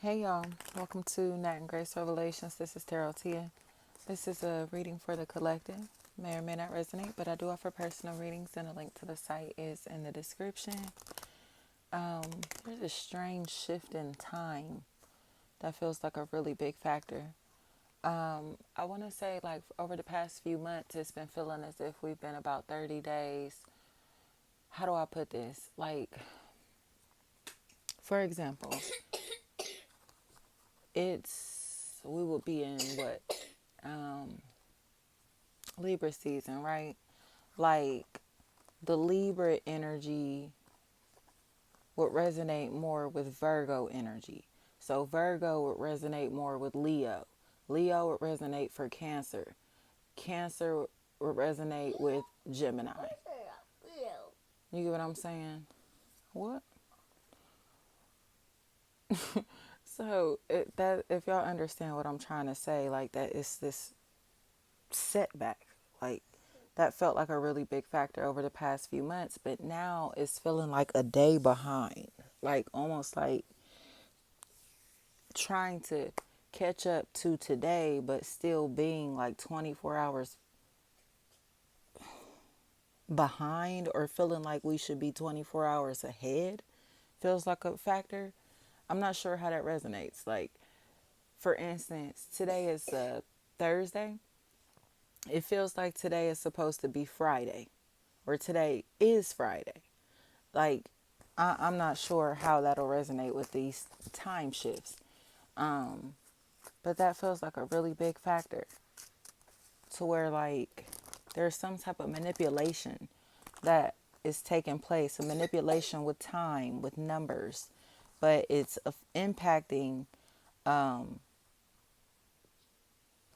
Hey y'all, welcome to Nat and Grace Revelations. This is Tarot Tia. This is a reading for the collective. May or may not resonate, but I do offer personal readings, and a link to the site is in the description. There's a strange shift in time that feels like a really big factor. I want to say, like, over the past few months, it's been feeling as if we've been about 30 days. How do I put this? Like, for example, we will be in what? Um, Libra season, right? Like the Libra energy would resonate more with Virgo energy. So Virgo would resonate more with Leo. Leo would resonate for Cancer. Cancer would resonate with Gemini. You get what I'm saying? What? So that if y'all understand what I'm trying to say, like that is this setback. Like that felt like a really big factor over the past few months, but now it's feeling like a day behind. Like almost like trying to catch up to today, but still being like 24 hours behind, or feeling like we should be 24 hours ahead feels like a factor. I'm not sure how that resonates. Like, for instance, today is Thursday. It feels like today is supposed to be Friday, or today is Friday. Like, I'm not sure how that'll resonate with these time shifts. But that feels like a really big factor, to where like there's some type of manipulation that is taking place, a manipulation with time, with numbers, but it's impacting a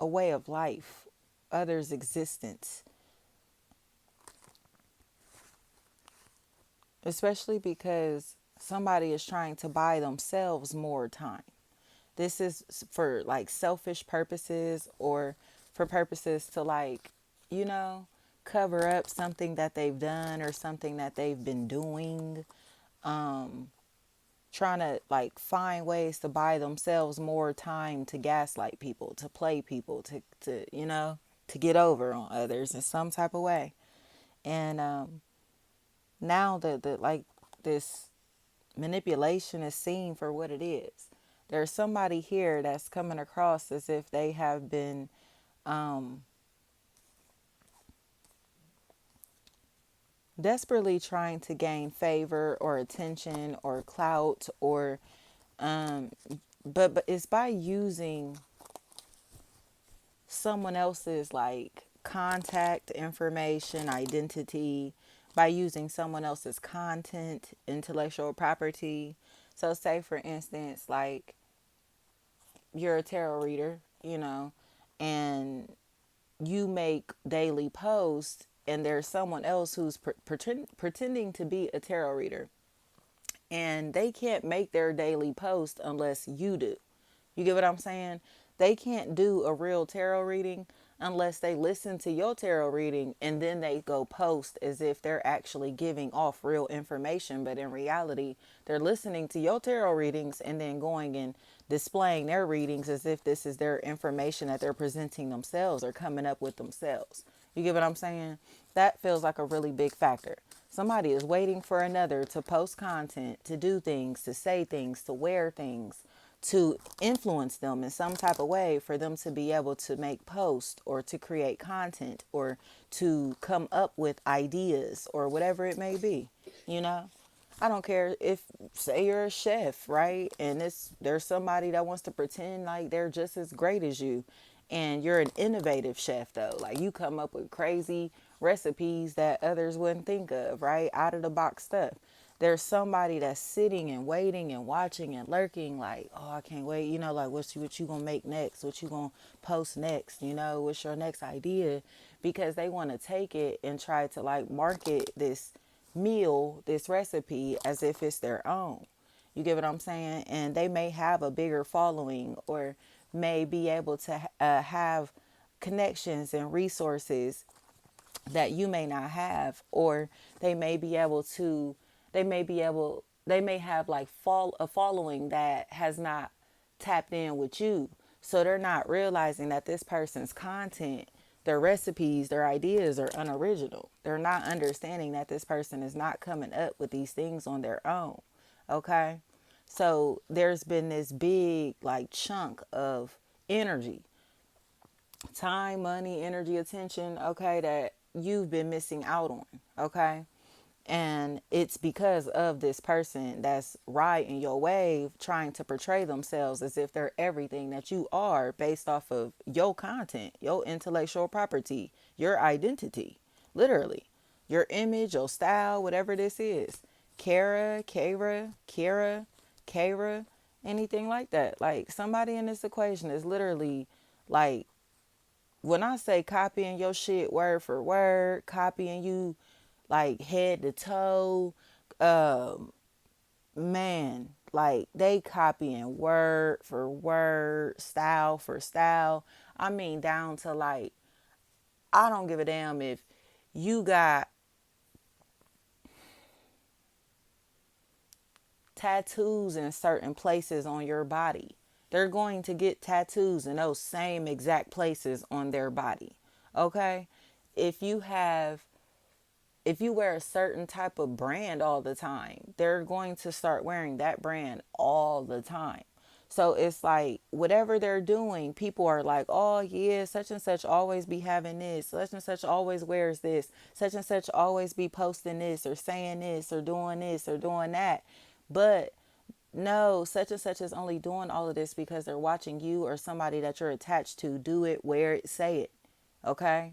way of life, others' existence, especially because somebody is trying to buy themselves more time. This is for like selfish purposes, or for purposes to, like, you know, cover up something that they've done or something that they've been doing. Trying to like find ways to buy themselves more time to gaslight people, to play people, to get over on others in some type of way. And now that like this manipulation is seen for what it is. There's somebody here that's coming across as if they have been desperately trying to gain favor or attention or clout, or um, but it's by using someone else's like contact information, identity, by using someone else's content, intellectual property. So say for instance, like, you're a tarot reader, and you make daily posts, and there's someone else who's pretending to be a tarot reader, and they can't make their daily post unless you do. You get what I'm saying? They can't do a real tarot reading unless they listen to your tarot reading, and then they go post as if they're actually giving off real information. But in reality, they're listening to your tarot readings and then going and displaying their readings as if this is their information that they're presenting themselves or coming up with themselves. You get what I'm saying? That feels like a really big factor. Somebody is waiting for another to post content, to do things, to say things, to wear things, to influence them in some type of way, for them to be able to make posts or to create content or to come up with ideas or whatever it may be. you know I don't care if, say, you're a chef, right? And there's somebody that wants to pretend like they're just as great as you, and you're an innovative chef though. Like, you come up with crazy recipes that others wouldn't think of, right? Out of the box stuff. There's somebody that's sitting and waiting and watching and lurking, like, oh, I can't wait. Like, what you gonna make next? What you gonna post next? What's your next idea? Because they want to take it and try to like market this meal, this recipe, as if it's their own. You get what I'm saying? And they may have a bigger following, or may be able to have connections and resources that you may not have, or they may be able to, they may have like a following that has not tapped in with you. So they're not realizing that this person's content, their recipes, their ideas are unoriginal. They're not understanding that this person is not coming up with these things on their own. Okay? So there's been this big like chunk of energy, time, money, energy, attention, okay, that you've been missing out on, okay? And it's because of this person that's riding your wave, trying to portray themselves as if they're everything that you are based off of your content, your intellectual property, your identity, literally, your image, your style, whatever this is. Kara, anything like that. Like somebody in this equation is literally like, when I say copying your shit word for word, copying you like head to toe, um, man, like they copying word for word, style for style. I mean, down to like, I don't give a damn if you got tattoos in certain places on your body. They're going to get tattoos in those same exact places on their body. Okay? If you have if you wear a certain type of brand all the time, they're going to start wearing that brand all the time. So it's like whatever they're doing, people are like, oh, yeah, such and such always be having this. Such and such always wears this. Such and such always be posting this or saying this or doing that. But no, such and such is only doing all of this because they're watching you or somebody that you're attached to do it, wear it, say it. Okay?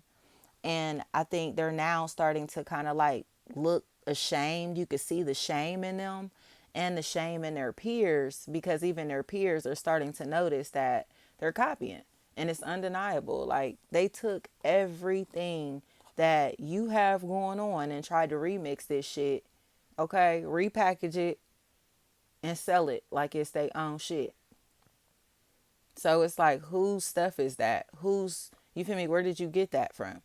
And I think they're now starting to kind of like look ashamed. You could see the shame in them and the shame in their peers, because even their peers are starting to notice that they're copying. And it's undeniable. Like they took everything that you have going on and tried to remix this shit, okay, repackage it and sell it like it's their own shit. So it's like, whose stuff is that? You feel me? Where did you get that from?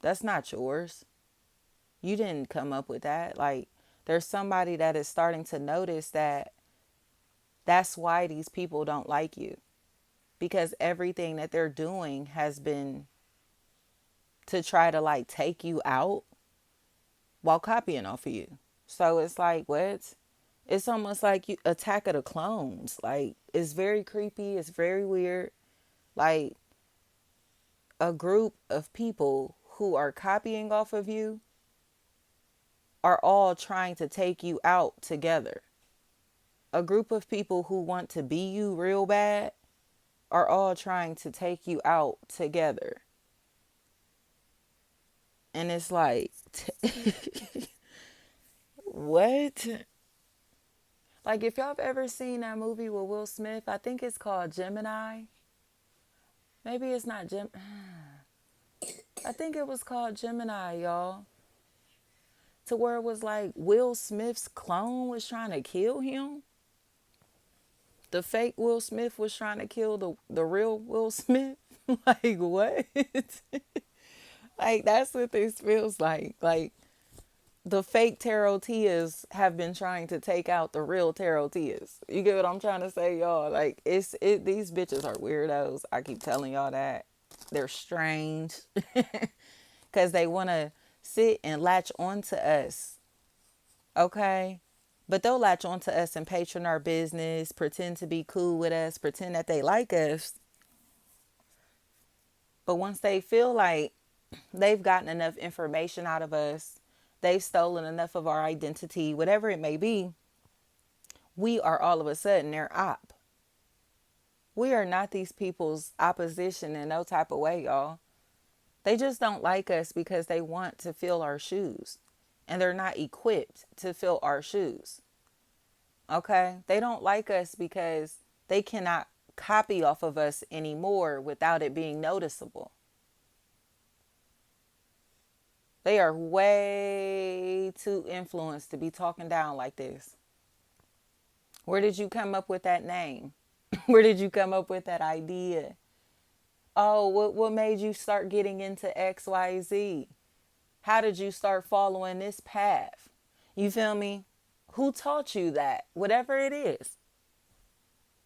That's not yours. You didn't come up with that. Like, there's somebody that is starting to notice that that's why these people don't like you, because everything that they're doing has been to try to like take you out while copying off of you. So it's like, what? It's almost like you Attack of the Clones. Like, it's very creepy. It's very weird. Like, a group of people who are copying off of you are all trying to take you out together. A group of people who want to be you real bad are all trying to take you out together. And it's like, what? Like, if y'all have ever seen that movie with Will Smith, I think it's called Gemini. Maybe it's not Gem. I think it was called Gemini, y'all. To where it was like Will Smith's clone was trying to kill him. The fake Will Smith was trying to kill the real Will Smith. Like, what? Like, that's what this feels like. Like, the fake Tarotias have been trying to take out the real Tarotias. You get what I'm trying to say, y'all? Like, these bitches are weirdos. I keep telling y'all that. They're strange. Because they want to sit and latch onto us. Okay? But they'll latch onto us and patron our business, pretend to be cool with us, pretend that they like us. But once they feel like they've gotten enough information out of us, they've stolen enough of our identity, whatever it may be, we are all of a sudden their op. We are not these people's opposition in no type of way, y'all. They just don't like us because they want to fill our shoes. And they're not equipped to fill our shoes. Okay? They don't like us because they cannot copy off of us anymore without it being noticeable. They are way too influenced to be talking down like this. Where did you come up with that name? Where did you come up with that idea? Oh, what made you start getting into XYZ? How did you start following this path? You feel me? Who taught you that? Whatever it is.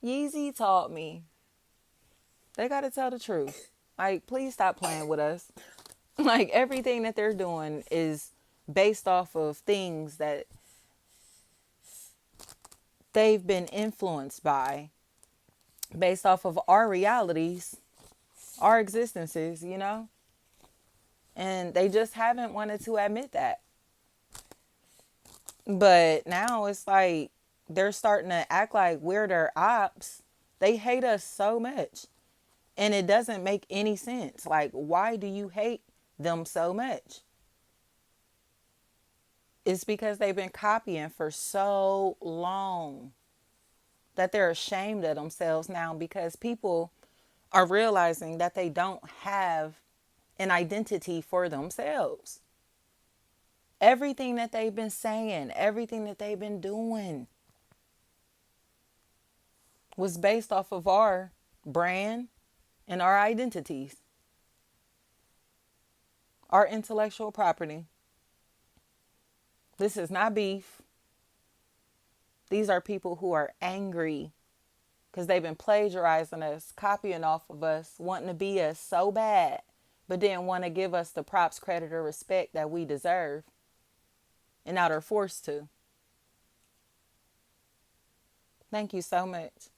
Yeezy taught me they got to tell the truth. Like, please stop playing with us. Like, everything that they're doing is based off of things that they've been influenced by, based off of our realities, our existences, you know? And they just haven't wanted to admit that. But now it's like they're starting to act like we're their ops. They hate us so much. And it doesn't make any sense. Like, why do you hate them so much? It's because they've been copying for so long that they're ashamed of themselves now because people are realizing that they don't have an identity for themselves. Everything that they've been saying, everything that they've been doing was based off of our brand and our identities, our intellectual property. This is not beef. These are people who are angry because they've been plagiarizing us, copying off of us, wanting to be us so bad, but didn't want to give us the props, credit, or respect that we deserve, and now they're forced to. Thank you so much.